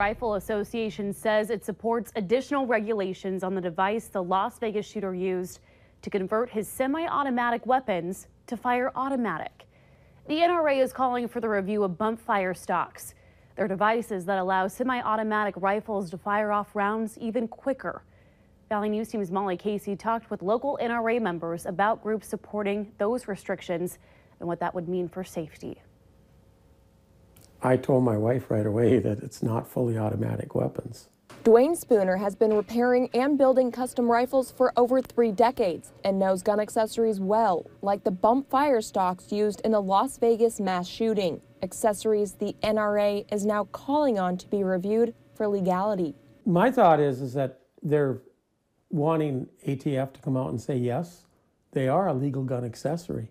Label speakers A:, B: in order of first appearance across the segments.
A: Rifle Association says it supports additional regulations on the device the Las Vegas shooter used to convert his semi-automatic weapons to fire automatic. The NRA is calling for the review of bump fire stocks. They're devices that allow semi-automatic rifles to fire off rounds even quicker. Valley News Team's Molly Casey talked with local NRA members about groups supporting those restrictions and what that would mean for safety.
B: I told my wife right away that it's not fully automatic weapons.
C: Dwayne Spooner has been repairing and building custom rifles for over 3 decades and knows gun accessories well, like the bump fire stocks used in the Las Vegas mass shooting. Accessories the NRA is now calling on to be reviewed for legality.
B: My thought is that they're wanting ATF to come out and say yes, they are a legal gun accessory.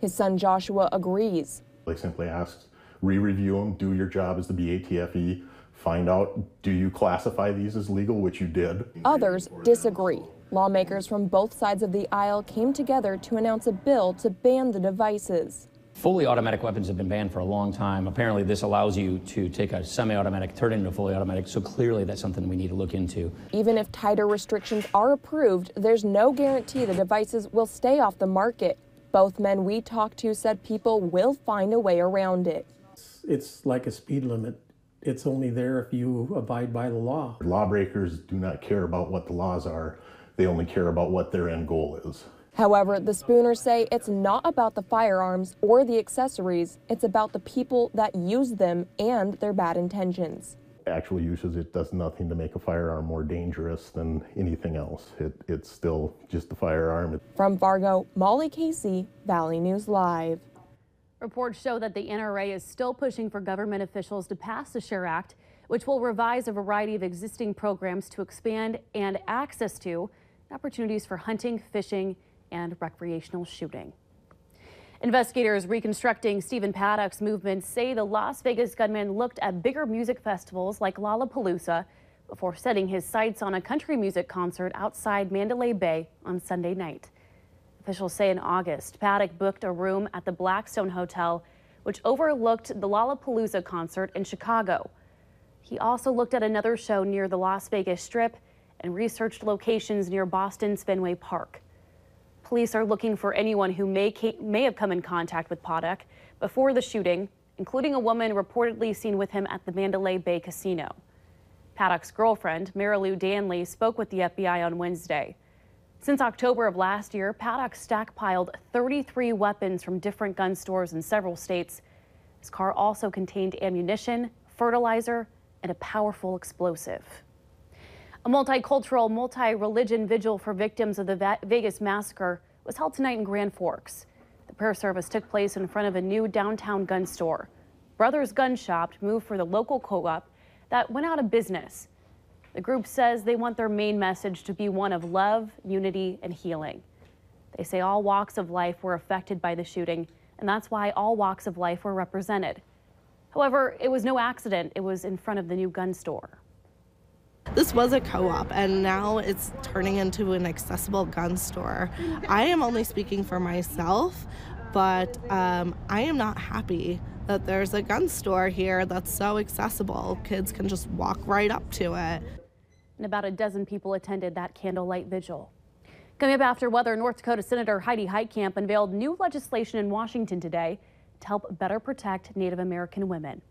C: His son Joshua agrees.
D: They simply asked, re-review them, do your job as the BATFE, find out, do you classify these as legal, which you did.
C: Others disagree. Lawmakers from both sides of the aisle came together to announce a bill to ban the devices.
E: Fully automatic weapons have been banned for a long time. Apparently this allows you to take a semi-automatic, turn it into fully automatic, so clearly that's something we need to look into.
C: Even if tighter restrictions are approved, there's no guarantee the devices will stay off the market. Both men we talked to said people will find a way around it.
B: It's like a speed limit. It's only there if you abide by the law.
D: Lawbreakers do not care about what the laws are. They only care about what their end goal is.
C: However, the Spooners say it's not about the firearms or the accessories. It's about the people that use them and their bad intentions.
D: Actual uses, it does nothing to make a firearm more dangerous than anything else. It's still just a firearm.
C: From Fargo, Molly Casey, Valley News Live.
A: Reports show that the NRA is still pushing for government officials to pass the SHARE Act, which will revise a variety of existing programs to expand and access to opportunities for hunting, fishing, and recreational shooting. Investigators reconstructing Stephen Paddock's movements say the Las Vegas gunman looked at bigger music festivals like Lollapalooza before setting his sights on a country music concert outside Mandalay Bay on Sunday night. Officials say in August, Paddock booked a room at the Blackstone Hotel, which overlooked the Lollapalooza concert in Chicago. He also looked at another show near the Las Vegas Strip and researched locations near Boston's Fenway Park. Police are looking for anyone who may have come in contact with Paddock before the shooting, including a woman reportedly seen with him at the Mandalay Bay Casino. Paddock's girlfriend, Marilou Danley, spoke with the FBI on Wednesday. Since October of last year, Paddock stockpiled 33 weapons from different gun stores in several states. His car also contained ammunition, fertilizer, and a powerful explosive. A multicultural, multi-religion vigil for victims of the Vegas massacre was held tonight in Grand Forks. The prayer service took place in front of a new downtown gun store. Brothers Gun Shop moved for the local co-op that went out of business. The group says they want their main message to be one of love, unity, and healing. They say all walks of life were affected by the shooting, and that's why all walks of life were represented. However, it was no accident. It was in front of the new gun store.
F: This was a co-op, and now it's turning into an accessible gun store. I am only speaking for myself, but I am not happy that there's a gun store here that's so accessible. Kids can just walk right up to it.
A: And about a dozen people attended that candlelight vigil. Coming up after weather, North Dakota Senator Heidi Heitkamp unveiled new legislation in Washington today to help better protect Native American women.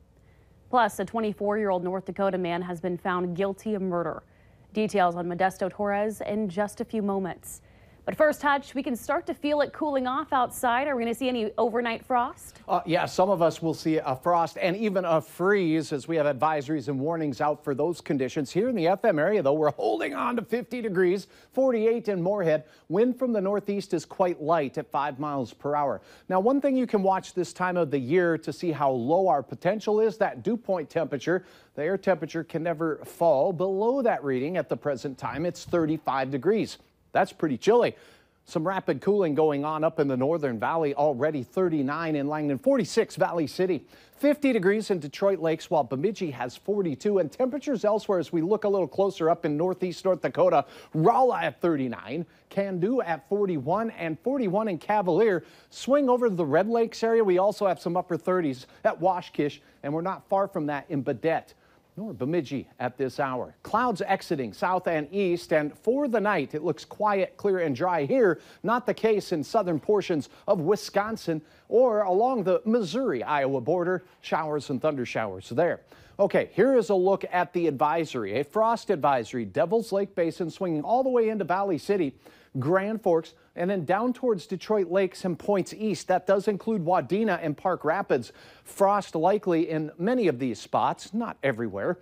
A: Plus, a 24-year-old North Dakota man has been found guilty of murder. Details on Modesto Torres in just a few moments. But first, Hutch, we can start to feel it cooling off outside. Are we going to see any overnight frost?
G: Yeah, some of us will see a frost and even a freeze as we have advisories and warnings out for those conditions. Here in the FM area, though, we're holding on to 50 degrees, 48 in Moorhead. Wind from the northeast is quite light at 5 miles per hour. Now, one thing you can watch this time of the year to see how low our potential is, that dew point temperature. The air temperature can never fall below that reading at the present time. It's 35 degrees. That's pretty chilly. Some rapid cooling going on up in the Northern Valley already. 39 in Langdon, 46 Valley City, 50 degrees in Detroit Lakes, while Bemidji has 42. And temperatures elsewhere as we look a little closer up in northeast North Dakota. Rolla at 39, Cando at 41, and 41 in Cavalier. Swing over to the Red Lakes area. We also have some upper 30s at Washkish, and we're not far from that in Baudette. nor Bemidji at this hour. Clouds exiting south and east, and for the night it looks quiet, clear and dry here. Not the case in southern portions of Wisconsin or along the Missouri-Iowa border. Showers and thunder showers there. Okay, here is a look at the advisory. A frost advisory, Devil's Lake Basin swinging all the way into Valley City, Grand Forks, and then down towards Detroit Lakes and points east. That does include Wadena and Park Rapids. Frost likely in many of these spots, not everywhere.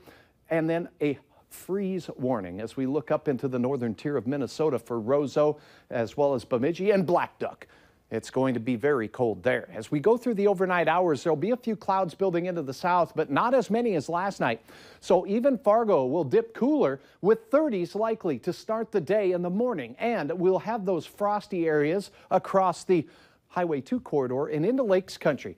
G: And then a freeze warning as we look up into the northern tier of Minnesota for Roseau, as well as Bemidji and Black Duck. It's going to be very cold there. As we go through the overnight hours, there'll be a few clouds building into the south, but not as many as last night. So even Fargo will dip cooler with 30s likely to start the day in the morning. And we'll have those frosty areas across the Highway 2 corridor and into Lakes Country.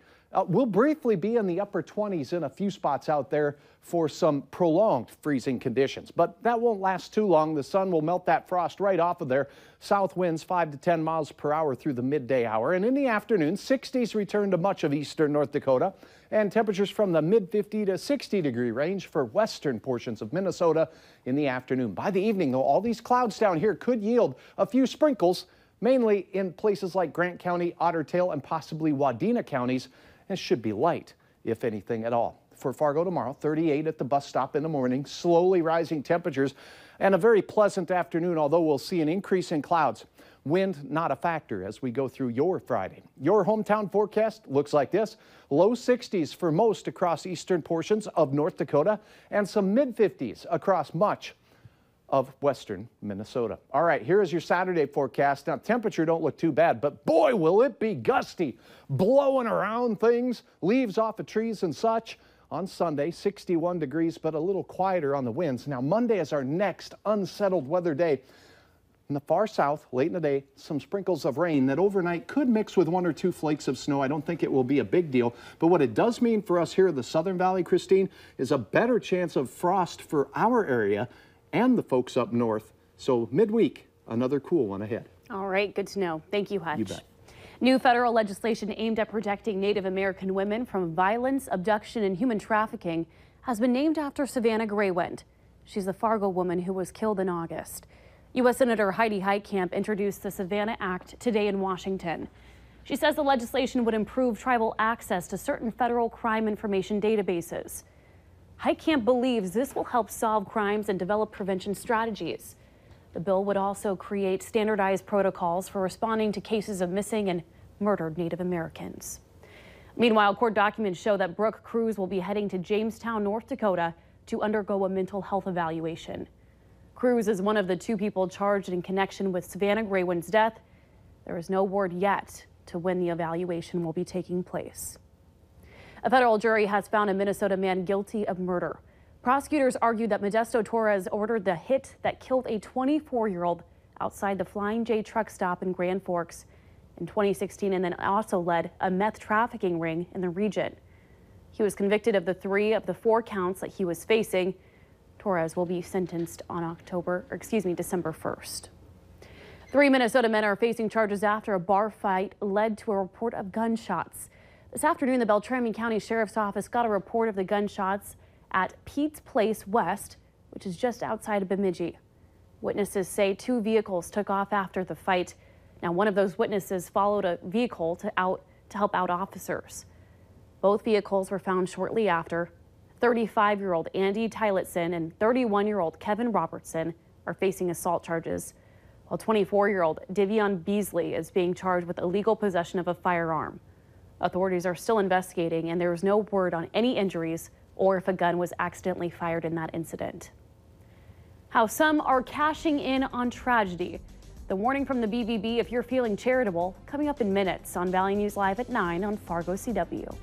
G: We'll briefly be in the upper 20s in a few spots out there for some prolonged freezing conditions, but that won't last too long. The sun will melt that frost right off of there. South winds 5 to 10 miles per hour through the midday hour, and in the afternoon, 60s return to much of eastern North Dakota, and temperatures from the mid 50 to 60 degree range for western portions of Minnesota in the afternoon. By the evening, though, all these clouds down here could yield a few sprinkles, mainly in places like Grant County, Otter Tail, and possibly Wadena counties. It should be light, if anything at all. For Fargo tomorrow, 38 at the bus stop in the morning, slowly rising temperatures, and a very pleasant afternoon, although we'll see an increase in clouds. Wind not a factor as we go through your Friday. Your hometown forecast looks like this. Low 60s for most across eastern portions of North Dakota, and some mid 50s across much of western Minnesota. All right, here is your Saturday forecast. Now, temperature don't look too bad, but boy, will it be gusty, blowing around things, leaves off of trees and such. On Sunday, 61 degrees, but a little quieter on the winds. Now, Monday is our next unsettled weather day. In the far south, late in the day, some sprinkles of rain that overnight could mix with 1 or 2 flakes of snow. I don't think it will be a big deal. But what it does mean for us here in the Southern Valley, Christine, is a better chance of frost for our area and the folks up north. So midweek, another cool one ahead.
A: All right, good to know. Thank you, Hutch.
G: You bet.
A: New federal legislation aimed at protecting Native American women from violence, abduction, and human trafficking has been named after Savannah Greywind. She's the Fargo woman who was killed in August. U.S. Senator Heidi Heitkamp introduced the Savannah Act today in Washington. She says the legislation would improve tribal access to certain federal crime information databases. Heitkamp believes this will help solve crimes and develop prevention strategies. The bill would also create standardized protocols for responding to cases of missing and murdered Native Americans. Meanwhile, court documents show that Brooke Cruz will be heading to Jamestown, North Dakota to undergo a mental health evaluation. Cruz is one of the 2 people charged in connection with Savannah Greywind's death. There is no word yet to when the evaluation will be taking place. A federal jury has found a Minnesota man guilty of murder. Prosecutors argued that Modesto Torres ordered the hit that killed a 24-year-old outside the Flying J truck stop in Grand Forks in 2016, and then also led a meth trafficking ring in the region. He was convicted of 3 of the 4 counts that he was facing. Torres will be sentenced on December 1st. 3 Minnesota men are facing charges after a bar fight led to a report of gunshots. This afternoon, the Beltrami County Sheriff's Office got a report of the gunshots at Pete's Place West, which is just outside of Bemidji. Witnesses say 2 vehicles took off after the fight. Now, one of those witnesses followed a vehicle to help out officers. Both vehicles were found shortly after. 35-year-old Andy Tyletson and 31-year-old Kevin Robertson are facing assault charges, while 24-year-old Divion Beasley is being charged with illegal possession of a firearm. Authorities are still investigating, and there is no word on any injuries or if a gun was accidentally fired in that incident. How some are cashing in on tragedy. The warning from the BVB if you're feeling charitable, coming up in minutes on Valley News Live at 9 on Fargo CW.